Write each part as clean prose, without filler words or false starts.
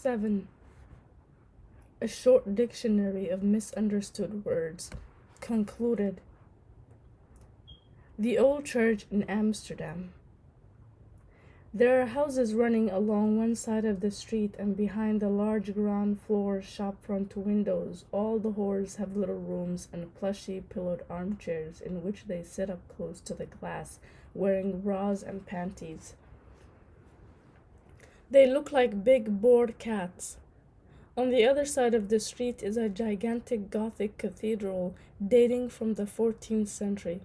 7. A short dictionary of misunderstood words. Concluded. The old church in Amsterdam. There are houses running along one side of the street, and behind the large ground floor shopfront windows, all the whores have little rooms and plushy pillowed armchairs in which they sit up close to the glass, wearing bras and panties. They look like big bored cats. On the other side of the street is a gigantic Gothic cathedral dating from the 14th century.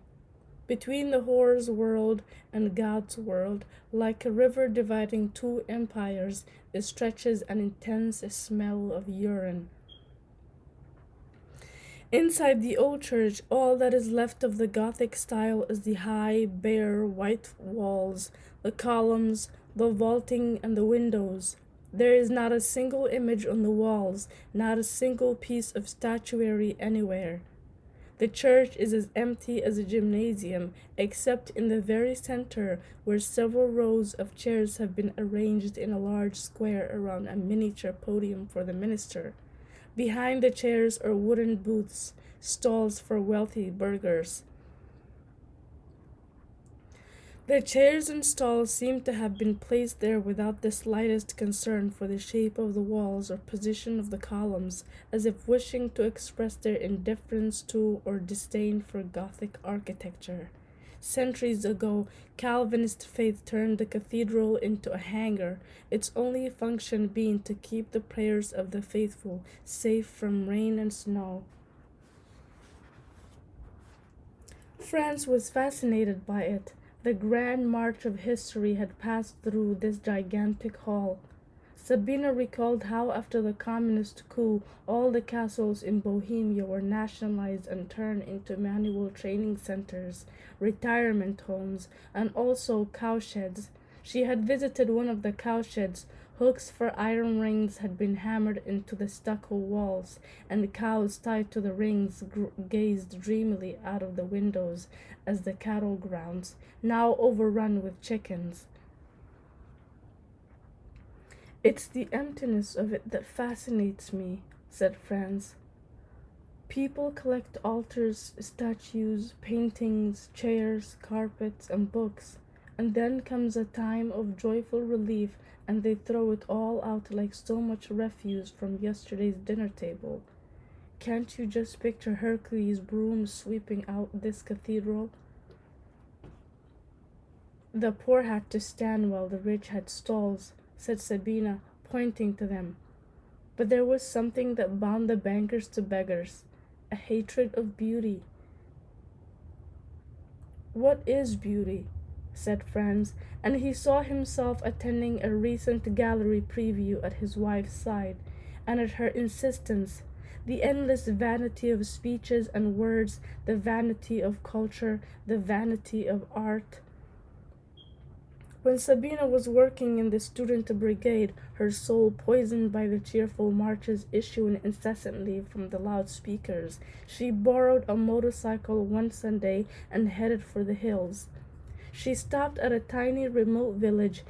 Between the whore's world and God's world, like a river dividing two empires, stretches an intense smell of urine. Inside the old church, all that is left of the Gothic style is the high, bare, white walls, the columns, the vaulting, and the windows. There is not a single image on the walls, not a single piece of statuary anywhere. The church is as empty as a gymnasium, except in the very center, where several rows of chairs have been arranged in a large square around a miniature podium for the minister. Behind the chairs are wooden booths, stalls for wealthy burghers. The chairs and stalls seem to have been placed there without the slightest concern for the shape of the walls or position of the columns, as if wishing to express their indifference to or disdain for Gothic architecture. Centuries ago, Calvinist faith turned the cathedral into a hangar, its only function being to keep the prayers of the faithful safe from rain and snow. France was fascinated by it. The grand march of history had passed through this gigantic hall. Sabina recalled how after the communist coup, all the castles in Bohemia were nationalized and turned into manual training centers, retirement homes, and also cowsheds. She had visited one of the cowsheds. Hooks for iron rings had been hammered into the stucco walls, and the cows tied to the rings gazed dreamily out of the windows as the cattle grounds, now overrun with chickens. "It's the emptiness of it that fascinates me," said Franz. "People collect altars, statues, paintings, chairs, carpets, and books, and then comes a time of joyful relief, and they throw it all out like so much refuse from yesterday's dinner table. Can't you just picture Hercules' broom sweeping out this cathedral?" "The poor had to stand while the rich had stalls," said Sabina, pointing to them. "But there was something that bound the bankers to beggars, a hatred of beauty." "What is beauty?" said Franz, and he saw himself attending a recent gallery preview at his wife's side, and at her insistence, the endless vanity of speeches and words, the vanity of culture, the vanity of art. When Sabina was working in the student brigade, her soul poisoned by the cheerful marches issuing incessantly from the loudspeakers, she borrowed a motorcycle one Sunday and headed for the hills. She stopped at a tiny remote village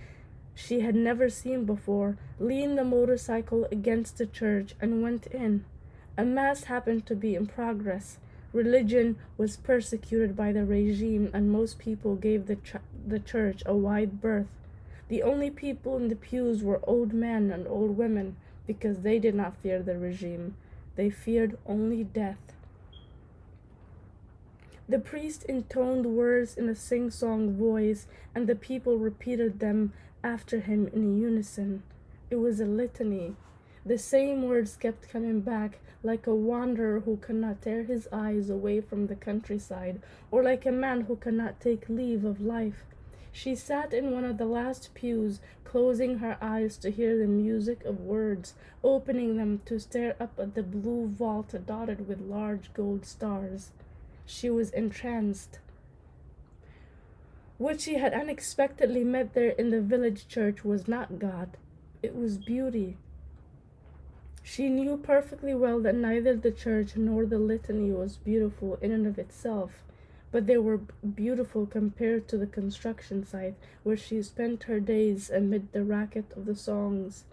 she had never seen before, leaned the motorcycle against the church, and went in. A mass happened to be in progress. Religion was persecuted by the regime, and most people gave the church a wide berth. The only people in the pews were old men and old women, because they did not fear the regime. They feared only death. The priest intoned words in a sing-song voice, and the people repeated them after him in unison. It was a litany. The same words kept coming back, like a wanderer who cannot tear his eyes away from the countryside, or like a man who cannot take leave of life. She sat in one of the last pews, closing her eyes to hear the music of words, opening them to stare up at the blue vault dotted with large gold stars. She was entranced. What she had unexpectedly met there in the village church was not God. It was beauty. She knew perfectly well that neither the church nor the litany was beautiful in and of itself, but they were beautiful compared to the construction site where she spent her days amid the racket of the songs.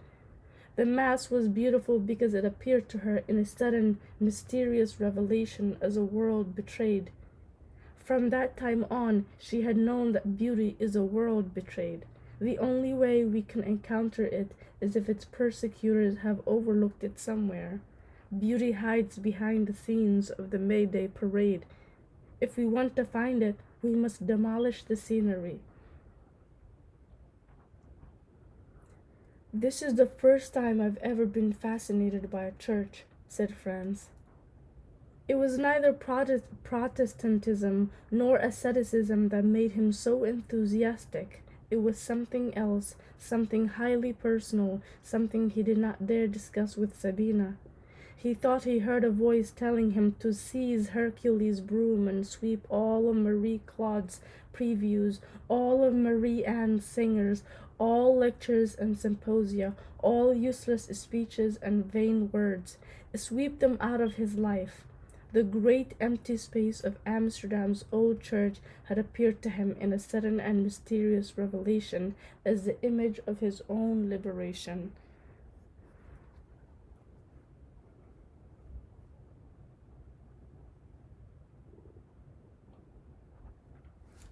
The Mass was beautiful because it appeared to her in a sudden, mysterious revelation as a world betrayed. From that time on, she had known that beauty is a world betrayed. The only way we can encounter it is if its persecutors have overlooked it somewhere. Beauty hides behind the scenes of the May Day parade. If we want to find it, we must demolish the scenery. This is the first time I've ever been fascinated by a church, said Franz. It was neither Protestantism nor asceticism that made him so enthusiastic. It was something else, something highly personal, something he did not dare discuss with Sabina. He thought he heard a voice telling him to seize Hercules' broom and sweep all of Marie Claude's previews, all of Marie Anne's singers, all lectures and symposia, all useless speeches and vain words, sweep them out of his life. The great empty space of Amsterdam's old church had appeared to him in a sudden and mysterious revelation as the image of his own liberation.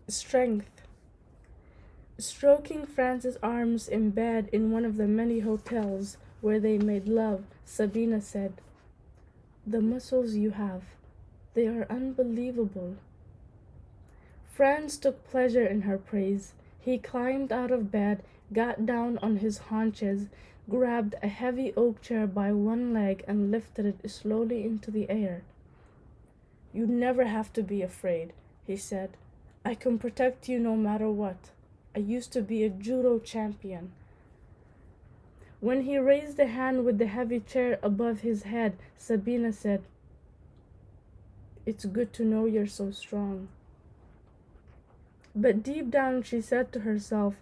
Strength. Stroking Franz's arms in bed in one of the many hotels where they made love, Sabina said, "The muscles you have, they are unbelievable." Franz took pleasure in her praise. He climbed out of bed, got down on his haunches, grabbed a heavy oak chair by one leg and lifted it slowly into the air. "You never have to be afraid," he said. "I can protect you no matter what. I used to be a judo champion." When he raised a hand with the heavy chair above his head, Sabina said, "It's good to know you're so strong." But deep down she said to herself,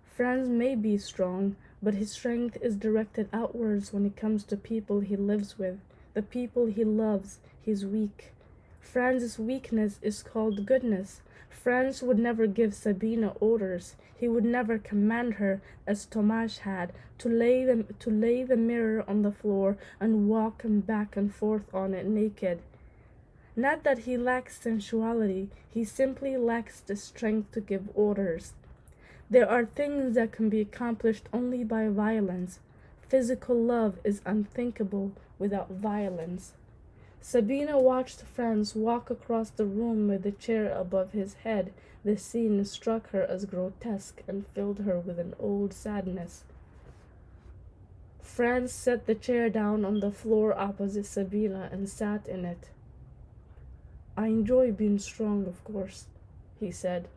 Franz may be strong, but his strength is directed outwards when it comes to people he lives with, the people he loves. He's weak. Franz's weakness is called goodness. Franz would never give Sabina orders. He would never command her, as Tomasz had, to lay the mirror on the floor and walk him back and forth on it naked. Not that he lacks sensuality, he simply lacks the strength to give orders. There are things that can be accomplished only by violence. Physical love is unthinkable without violence. Sabina watched Franz walk across the room with the chair above his head. The scene struck her as grotesque and filled her with an old sadness. Franz set the chair down on the floor opposite Sabina and sat in it. "I enjoy being strong, of course," he said.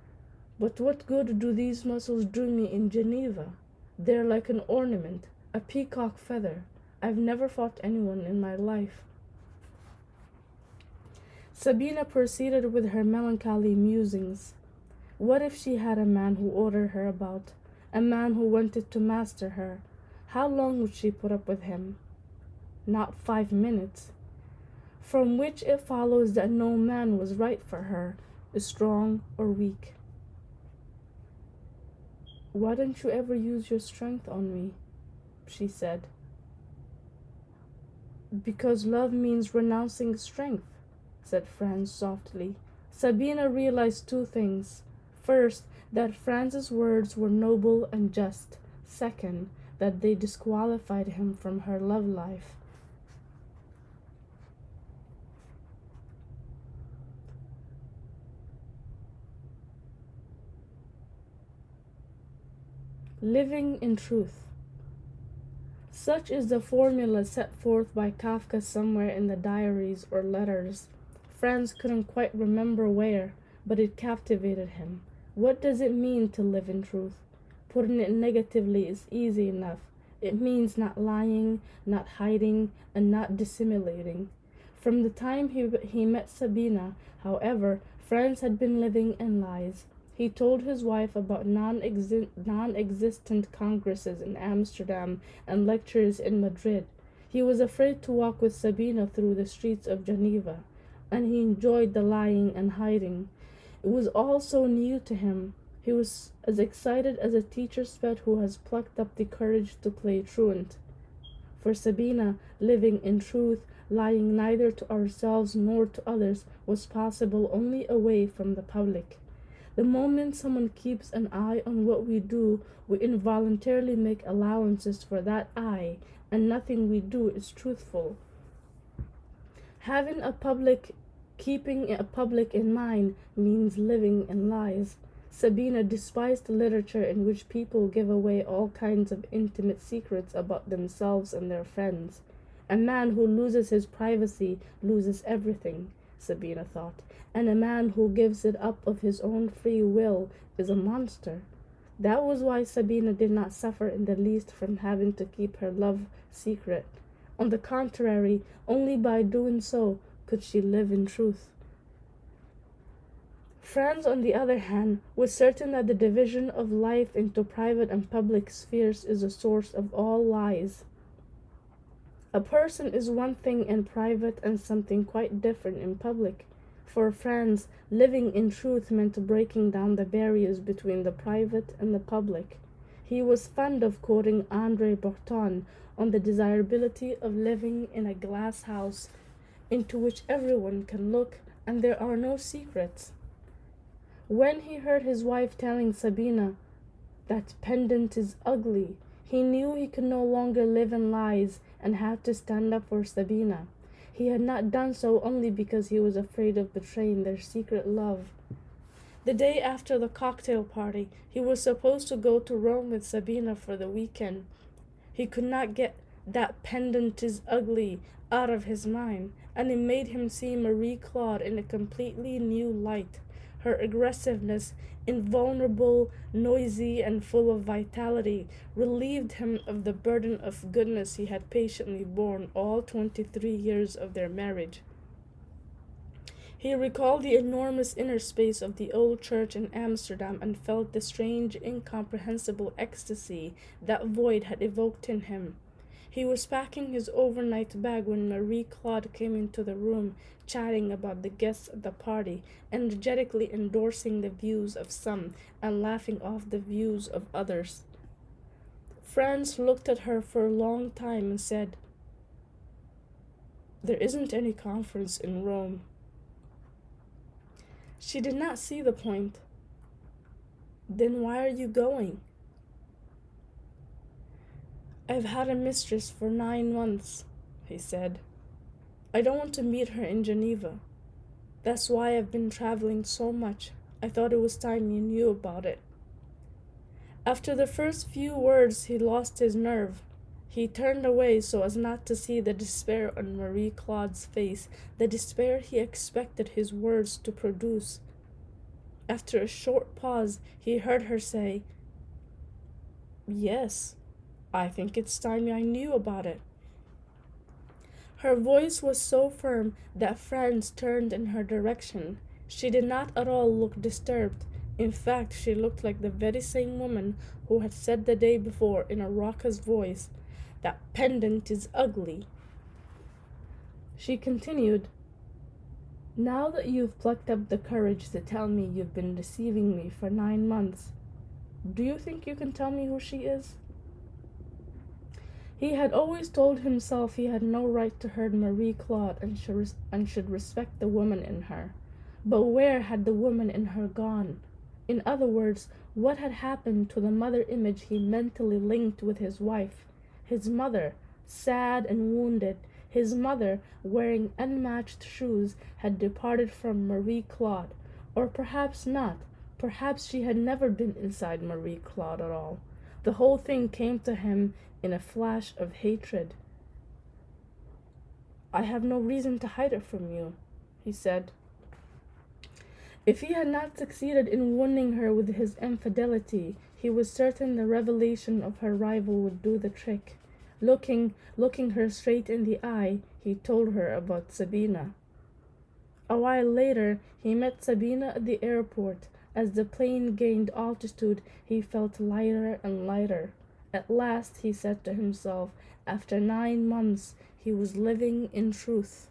"But what good do these muscles do me in Geneva? They're like an ornament, a peacock feather. I've never fought anyone in my life." Sabina proceeded with her melancholy musings. What if she had a man who ordered her about, a man who wanted to master her? How long would she put up with him? Not 5 minutes. From which it follows that no man was right for her, strong or weak. "Why don't you ever use your strength on me?" she said. "Because love means renouncing strength," said Franz softly. Sabina realized 2 things. First, that Franz's words were noble and just. Second, that they disqualified him from her love life. Living in truth. Such is the formula set forth by Kafka somewhere in the diaries or letters. Franz couldn't quite remember where, but it captivated him. What does it mean to live in truth? Putting it negatively is easy enough. It means not lying, not hiding, and not dissimulating. From the time he met Sabina, however, Franz had been living in lies. He told his wife about non-existent congresses in Amsterdam and lectures in Madrid. He was afraid to walk with Sabina through the streets of Geneva, and he enjoyed the lying and hiding. It was all so new to him. He was as excited as a teacher's pet who has plucked up the courage to play truant. For Sabina, living in truth, lying neither to ourselves nor to others, was possible only away from the public. The moment someone keeps an eye on what we do, we involuntarily make allowances for that eye, and nothing we do is truthful. Having a public, keeping a public in mind means living in lies. Sabina despised literature in which people give away all kinds of intimate secrets about themselves and their friends. A man who loses his privacy loses everything, Sabina thought, and a man who gives it up of his own free will is a monster. That was why Sabina did not suffer in the least from having to keep her love secret. On the contrary, only by doing so could she live in truth. Franz, on the other hand, was certain that the division of life into private and public spheres is the source of all lies. A person is one thing in private and something quite different in public. For Franz, living in truth meant breaking down the barriers between the private and the public. He was fond of quoting André Breton on the desirability of living in a glass house into which everyone can look and there are no secrets. When he heard his wife telling Sabina that pendant is ugly, he knew he could no longer live in lies and had to stand up for Sabina. He had not done so only because he was afraid of betraying their secret love. The day after the cocktail party, he was supposed to go to Rome with Sabina for the weekend. He could not get that pendant is ugly out of his mind, and it made him see Marie Claude in a completely new light. Her aggressiveness, invulnerable, noisy, and full of vitality, relieved him of the burden of goodness he had patiently borne all 23 years of their marriage. He recalled the enormous inner space of the old church in Amsterdam and felt the strange, incomprehensible ecstasy that void had evoked in him. He was packing his overnight bag when Marie Claude came into the room, chatting about the guests at the party, energetically endorsing the views of some and laughing off the views of others. Franz looked at her for a long time and said, "There isn't any conference in Rome." She did not see the point. "Then why are you going?" "I've had a mistress for 9 months, he said. "I don't want to meet her in Geneva. That's why I've been traveling so much. I thought it was time you knew about it." After the first few words, he lost his nerve. He turned away so as not to see the despair on Marie Claude's face, the despair he expected his words to produce. After a short pause, he heard her say, "Yes, I think it's time I knew about it." Her voice was so firm that Franz turned in her direction. She did not at all look disturbed. In fact, she looked like the very same woman who had said the day before in a raucous voice, "That pendant is ugly." She continued, "Now that you've plucked up the courage to tell me you've been deceiving me for 9 months, do you think you can tell me who she is?" He had always told himself he had no right to hurt Marie Claude and should respect the woman in her. But where had the woman in her gone? In other words, what had happened to the mother image he mentally linked with his wife? His mother, sad and wounded, his mother, wearing unmatched shoes, had departed from Marie Claude. Or perhaps not. Perhaps she had never been inside Marie Claude at all. The whole thing came to him in a flash of hatred. "I have no reason to hide it from you," he said. If he had not succeeded in wounding her with his infidelity, he was certain the revelation of her rival would do the trick. Looking her straight in the eye, he told her about Sabina. A while later, he met Sabina at the airport. As the plane gained altitude, he felt lighter and lighter. At last, he said to himself, after 9 months, he was living in truth.